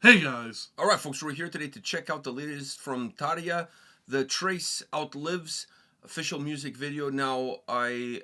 Hey guys! Alright folks, we're here today to check out the latest from Tarja, the Trace Outlives official music video. Now,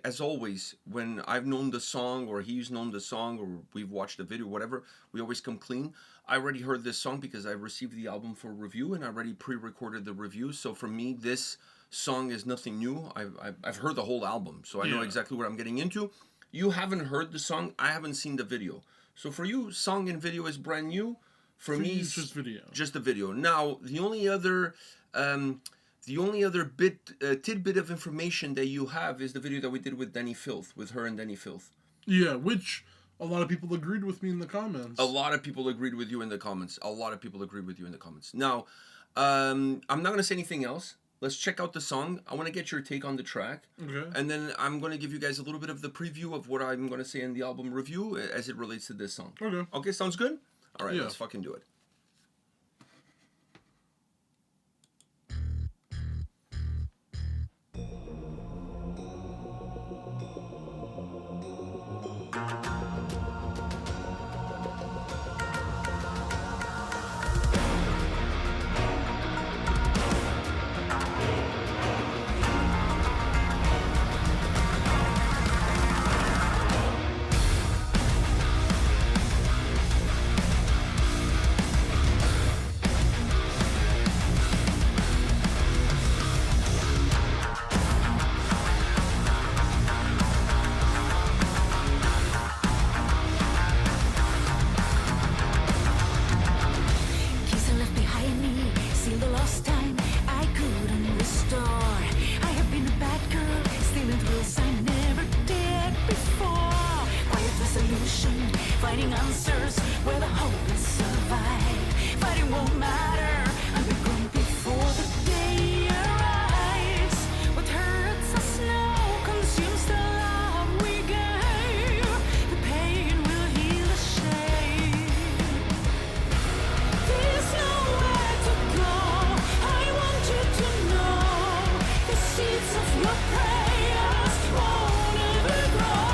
as always, when I've known the song, or he's known the song, or we've watched the video, whatever, we always come clean. I already heard this song because I received the album for review and I already pre-recorded the review. So for me, this song is nothing new. I've heard the whole album, so I know exactly what I'm getting into. You haven't heard the song, I haven't seen the video. So for you, song and video is brand new. For me, it's just video. Just the video. Now, the only other tidbit of information that you have is the video that we did with Danny Filth, with her and Danny Filth. Yeah, which a lot of people agreed with me in the comments. A lot of people agreed with you in the comments. Now, I'm not going to say anything else. Let's check out the song. I want to get your take on the track. Okay. And then I'm going to give you guys a little bit of the preview of what I'm going to say in the album review as it relates to this song. Okay. Okay, sounds good? All right, let's fucking do it. Finding answers where the hope is survive. Fighting won't matter. I'll be gone before the day arrives. What hurts us now consumes the love we gave. The pain will heal the shame. There's nowhere to go. I want you to know the seeds of your prayers won't ever grow.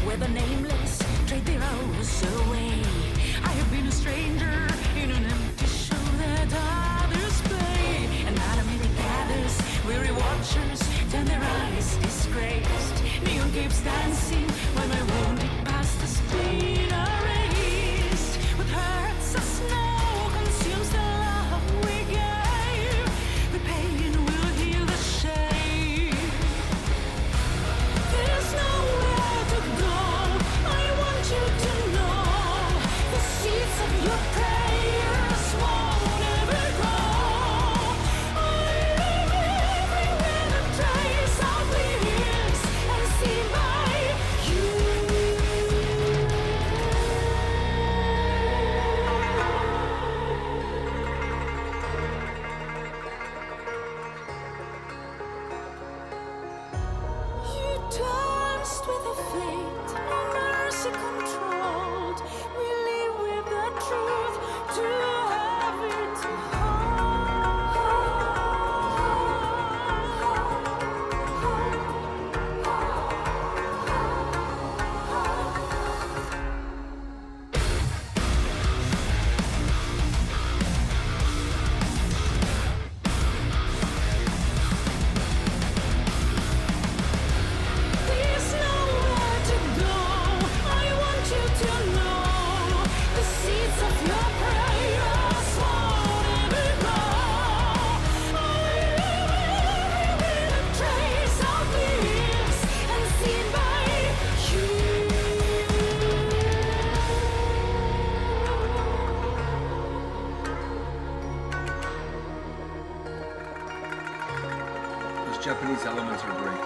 Where the nameless trade their hours away. I have been a stranger in an empty show that others play. And automatic gathers, weary watchers turn their eyes disgraced. Neon keeps dancing when my wounded past is clean erased. What hurts us now consumes the love we gave. The pain will heal the shame. There's nowhere to go. I want you to know the seeds of your prayers won't ever grow. I live everywhere the trace of lives and seen by you. You danced with a fate, no mercy controlled. We live with the truth to have it There's nowhere to go. I want you to know the seeds of your prayers won't ever grow. I live everywhere the trace of lives and seen by you. Those Japanese elements are great.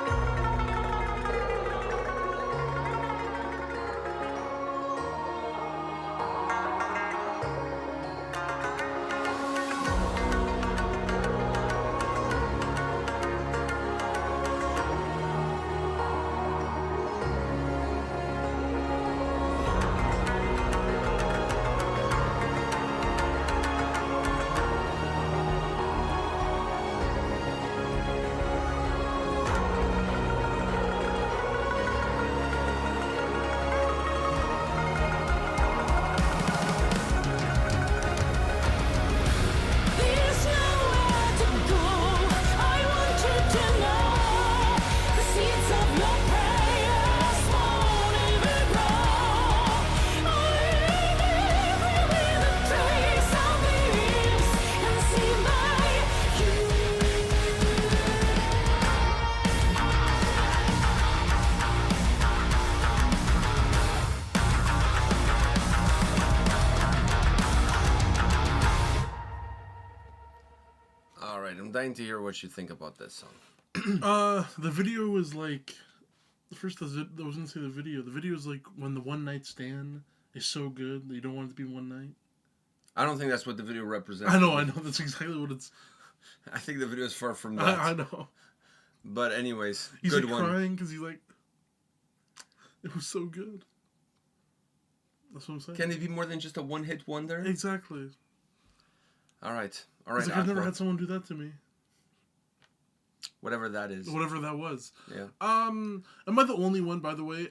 dying to hear what you think about this song. The video was like, first I was gonna say the video. The video is like when the one night stand is so good that you don't want it to be one night. I don't think that's what the video represents. I know. That's exactly what it's. I think the video is far from that. I know. But anyways, he's good like one. crying because he's like, it was so good. That's what I'm saying. Can it be more than just a one-hit wonder? Exactly. All right. He's like, I've never had someone do that to me. Whatever that is. Whatever that was. Yeah. Am I the only one, by the way?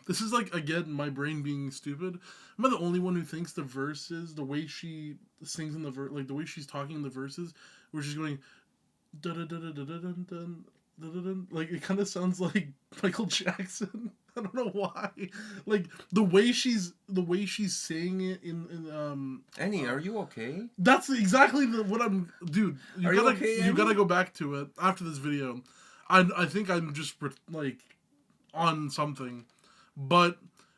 This is like, again, my brain being stupid. Am I the only one who thinks the verses, the way she sings in the verse, like the way she's talking in the verses, where she's going, da da da da da da da da, like it kind of sounds like Michael Jackson. I don't know why. Like the way she's saying it in Annie, are you okay? That's exactly what I'm. Dude, you gotta go back to it after this video. I think I'm just like on something, but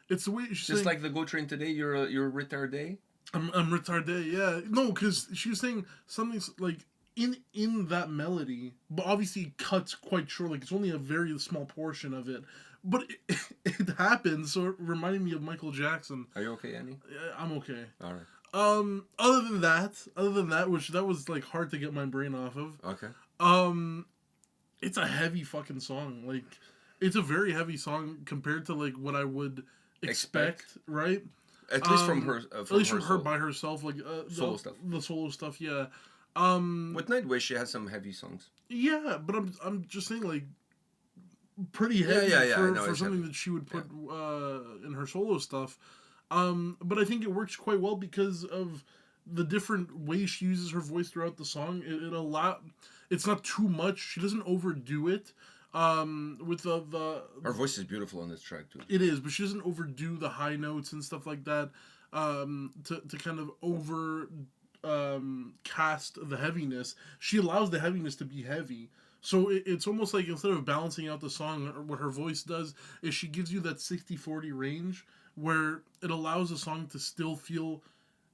it's the way she's just saying, like the Go Train today. You're retardé. I'm retardé. Yeah, no, because she was saying something like in that melody, but obviously it cuts quite short. Like it's only a very small portion of it. But it happens, so it reminded me of Michael Jackson. Are you okay, Annie? I'm okay. All right. Other than that, which that was like hard to get my brain off of. Okay. It's a heavy fucking song. Like, it's a very heavy song compared to like what I would expect. Right? At least from her. At least from her by herself, like solo stuff. The solo stuff, yeah. With Nightwish, she has some heavy songs. Yeah, but I'm just saying like. Pretty heavy for something that she would put in her solo stuff, but I think it works quite well because of the different ways she uses her voice throughout the song. It's not too much. She doesn't overdo it. With the her voice is beautiful on this track too. It is, but she doesn't overdo the high notes and stuff like that. To kind of over cast the heaviness. She allows the heaviness to be heavy. So it's almost like instead of balancing out the song, what her voice does is she gives you that 60-40 range where it allows the song to still feel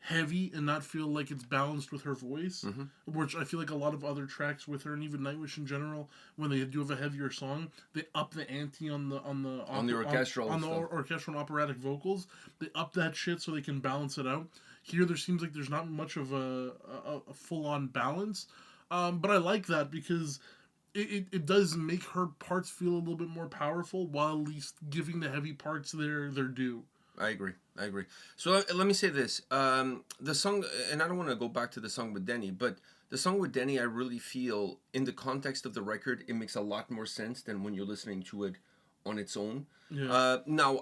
heavy and not feel like it's balanced with her voice, which I feel like a lot of other tracks with her and even Nightwish in general, when they do have a heavier song, they up the ante on the orchestral and operatic vocals. They up that shit so they can balance it out. Here there seems like there's not much of a full-on balance, but I like that because it does make her parts feel a little bit more powerful while at least giving the heavy parts their due. I agree. So let me say this. The song, and I don't want to go back to the song with Denny, but the song with Denny, I really feel, in the context of the record, it makes a lot more sense than when you're listening to it on its own. Yeah. Now,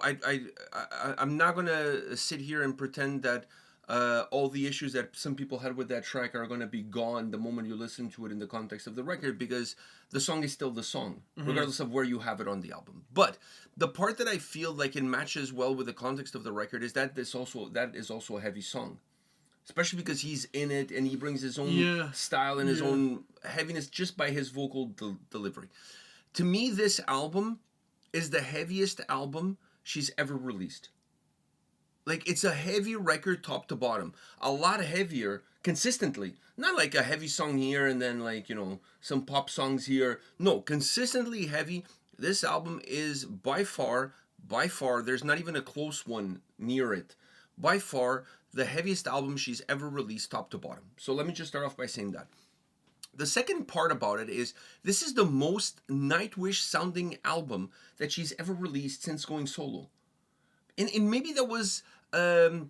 I'm not going to sit here and pretend that all the issues that some people had with that track are going to be gone the moment you listen to it in the context of the record, because the song is still the song, regardless of where you have it on the album. But the part that I feel like it matches well with the context of the record is that is also a heavy song, especially because he's in it and he brings his own style and his own heaviness just by his vocal delivery. To me, this album is the heaviest album she's ever released. Like, it's a heavy record top to bottom. A lot heavier, consistently. Not like a heavy song here and then, like, you know, some pop songs here. No, consistently heavy. This album is by far, there's not even a close one near it. By far, the heaviest album she's ever released top to bottom. So let me just start off by saying that. The second part about it is, this is the most Nightwish sounding album that she's ever released since going solo. And maybe that was a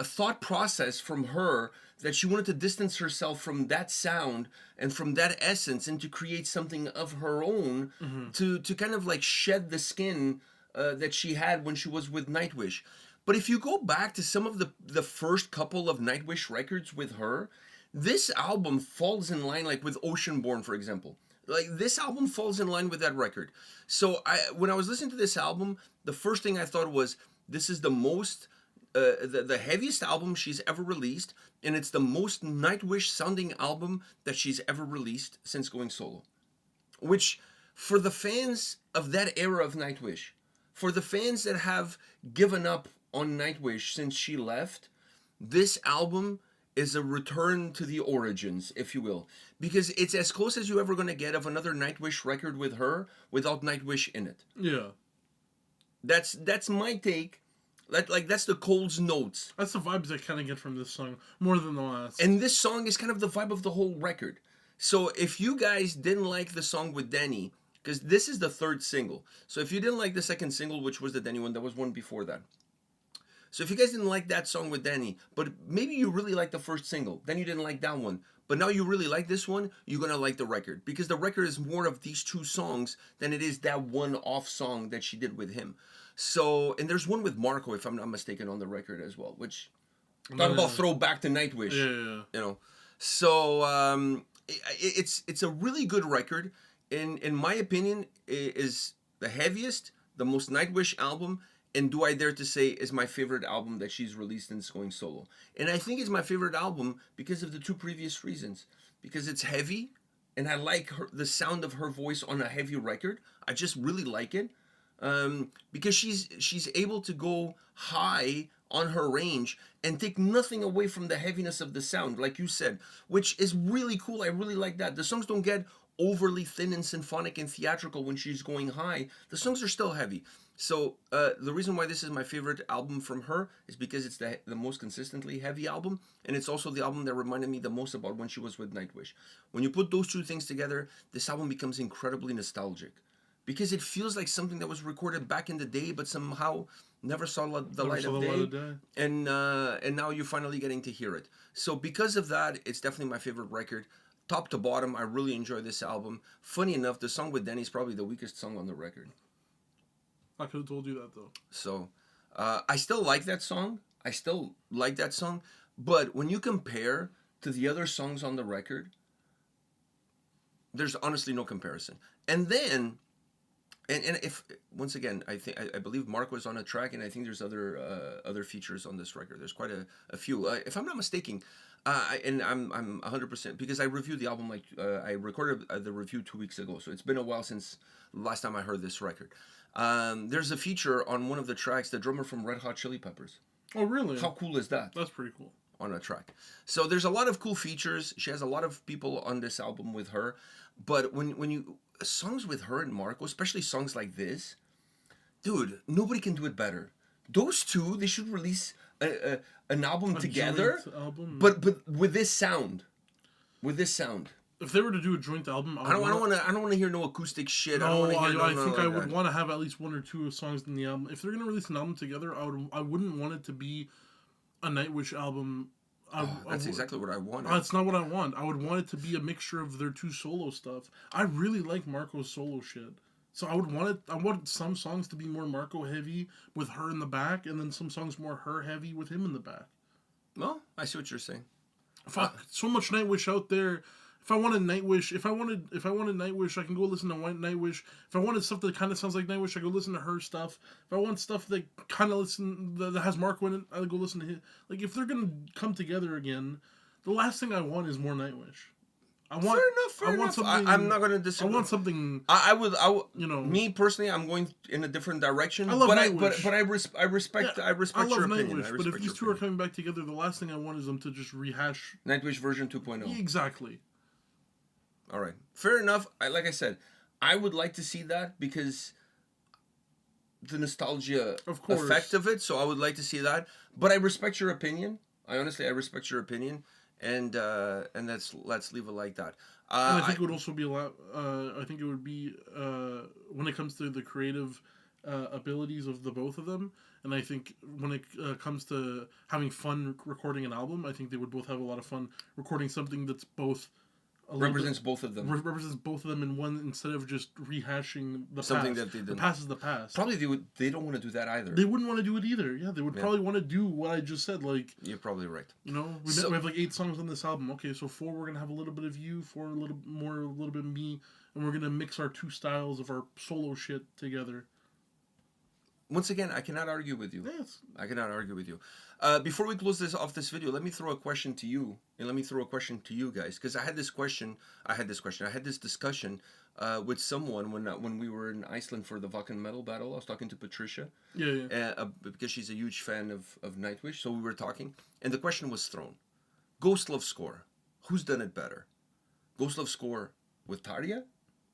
thought process from her that she wanted to distance herself from that sound and from that essence and to create something of her own to kind of like shed the skin that she had when she was with Nightwish. But if you go back to some of the first couple of Nightwish records with her, this album falls in line like with Oceanborn, for example. Like, this album falls in line with that record. So when I was listening to this album, the first thing I thought was, this is the most, the heaviest album she's ever released, and it's the most Nightwish sounding album that she's ever released since going solo. Which, for the fans of that era of Nightwish, for the fans that have given up on Nightwish since she left, this album is a return to the origins, if you will, because it's as close as you're ever going to get of another Nightwish record with her without Nightwish in it. Yeah. That's my take. That's the Cole's notes. That's the vibes I kind of get from this song more than the last. And this song is kind of the vibe of the whole record. So if you guys didn't like the song with Danny, because this is the third single. So if you didn't like the second single, which was the Danny one, there was one before that. So if you guys didn't like that song with Danny, but maybe you really liked the first single, then you didn't like that one, but now you really like this one, you're going to like the record. Because the record is more of these two songs than it is that one-off song that she did with him. So, and there's one with Marco, if I'm not mistaken, on the record as well, which, talk about throwback to Nightwish, yeah. you know. So, it's a really good record. In my opinion, is the heaviest, the most Nightwish album, and do I dare to say is my favorite album that she's released since going solo. And I think it's my favorite album because of the two previous reasons. Because it's heavy, and I like the sound of her voice on a heavy record. I just really like it. Because she's able to go high on her range and take nothing away from the heaviness of the sound, like you said, which is really cool. I really like that. The songs don't get overly thin and symphonic and theatrical when she's going high. The songs are still heavy. So the reason why this is my favorite album from her is because it's the most consistently heavy album, and it's also the album that reminded me the most about when she was with Nightwish. When you put those two things together, this album becomes incredibly nostalgic. Because it feels like something that was recorded back in the day, but somehow never saw the light of day. And now you're finally getting to hear it. So because of that, it's definitely my favorite record. Top to bottom, I really enjoy this album. Funny enough, the song with Danny is probably the weakest song on the record. I could have told you that, though. So I still like that song. But when you compare to the other songs on the record, there's honestly no comparison. And then... And if once again, I believe Mark was on a track, and I think there's other features on this record. There's quite a few. If I'm not mistaken, and I'm 100% because I reviewed the album I recorded the review 2 weeks ago, so it's been a while since last time I heard this record. There's a feature on one of the tracks, the drummer from Red Hot Chili Peppers. Oh, really? How cool is that? That's pretty cool. On a track. So there's a lot of cool features. She has a lot of people on this album with her, but when you songs with her and Marco, especially songs like this, dude, nobody can do it better. Those two, they should release an album together, but with this sound. If they were to do a joint album, I don't want to hear no acoustic shit. No, I think I would want to have at least one or two songs in the album. If they're gonna release an album together, I wouldn't want it to be a Nightwish album. That's exactly what I wanted. That's not what I want. I would want it to be a mixture of their two solo stuff. I really like Marco's solo shit. So I want some songs to be more Marco heavy with her in the back, and then some songs more her heavy with him in the back. Well, I see what you're saying. Fuck, so much Nightwish out there. If I wanted Nightwish, I can go listen to Nightwish. If I wanted stuff that kind of sounds like Nightwish, I go listen to her stuff. If I want stuff that kind of that has Marco in it, I go listen to him. Like, if they're gonna come together again, the last thing I want is more Nightwish. Fair enough. I'm not gonna disagree. I want something. I would. You know, me personally, I'm going in a different direction. I love Nightwish. But I respect your opinion. Nightwish, but if these two are coming back together, the last thing I want is them to just rehash Nightwish version 2.0. Exactly. All right, fair enough. Like I said, I would like to see that because the nostalgia effect of it. So I would like to see that. But I respect your opinion. I respect your opinion, and let's leave it like that. And I think it would also be a lot. I think it would be when it comes to the creative abilities of the both of them, and I think when it comes to having fun recording an album, I think they would both have a lot of fun recording something that's both. Represents both of them. Represents both of them in one instead of just rehashing the something past. That they did. The past is the past. Probably they don't want to do that either. They wouldn't want to do it either. Yeah, they would probably want to do what I just said. Like, you're probably right. You know, we have like 8 songs on this album. Okay, so 4 we're gonna have a little bit of you, 4 a little bit of me, and we're gonna mix our 2 styles of our solo shit together. Once again, I cannot argue with you. Yes. I cannot argue with you. Before we close this video, let me throw a question to you, and let me throw a question to you guys, because I had this discussion with someone when we were in Iceland for the Wacken Metal Battle. I was talking to Patricia. Yeah. Because she's a huge fan of Nightwish, so we were talking, and the question was thrown. Ghost Love Score. Who's done it better? Ghost Love Score with Tarja?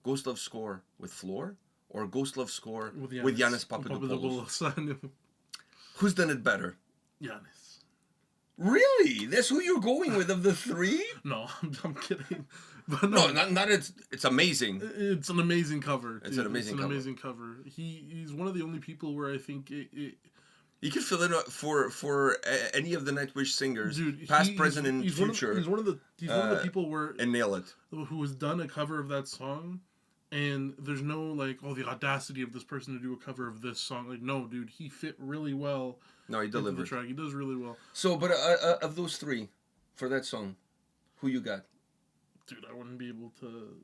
Ghost Love Score with Floor? Or Ghost Love Score with Giannis Papadopoulos? Who's done it better? Giannis. Really? That's who you're going with of the three? No, I'm kidding. But No, not it's amazing. It's an amazing cover. Dude. It's an amazing cover. Amazing cover. He's one of the only people where I think You could fill in for any of the Nightwish singers, dude, past, present, and future. He's one of the people where and nail it. Who has done a cover of that song, and there's no like, oh, the audacity of this person to do a cover of this song. Like, no, dude, he fit really well. No, he delivered. The track. He does really well. So, but of those three, for that song, who you got? Dude, I wouldn't be able to.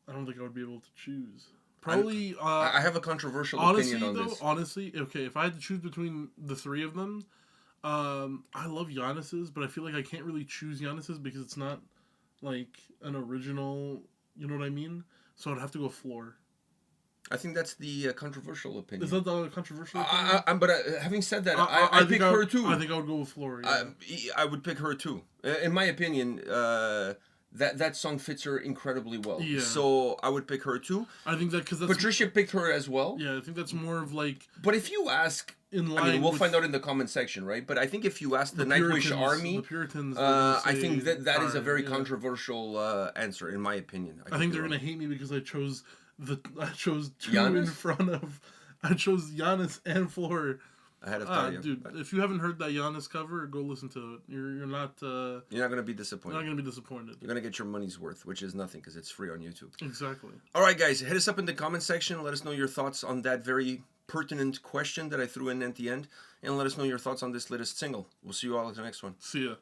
I don't think I would be able to choose. Probably. I have a controversial opinion on this. Honestly, okay, if I had to choose between the three of them, I love Giannis's, but I feel like I can't really choose Giannis's because it's not like an original. You know what I mean? So I'd have to go Floor. I think that's the controversial opinion. Is that the controversial opinion? But having said that, I pick her too. I think I would go with Floor. Yeah. I would pick her too. In my opinion, that song fits her incredibly well. Yeah. So I would pick her too. I think that because Patricia picked her as well. Yeah, I think that's more of like. But if you ask, we'll find out in the comment section, right? But I think if you ask the Nightwish Army, the Puritans, I think that is a very controversial answer, in my opinion. I think they're gonna hate me because I chose two Giannis? in front of. I chose Giannis and Floor. Ahead of Tarja. Dude, if you haven't heard that Giannis cover, go listen to it. You're not. You're not gonna be disappointed. You're not gonna be disappointed. You're gonna get your money's worth, which is nothing because it's free on YouTube. Exactly. All right, guys, hit us up in the comment section. Let us know your thoughts on that very pertinent question that I threw in at the end, and let us know your thoughts on this latest single. We'll see you all at the next one. See ya.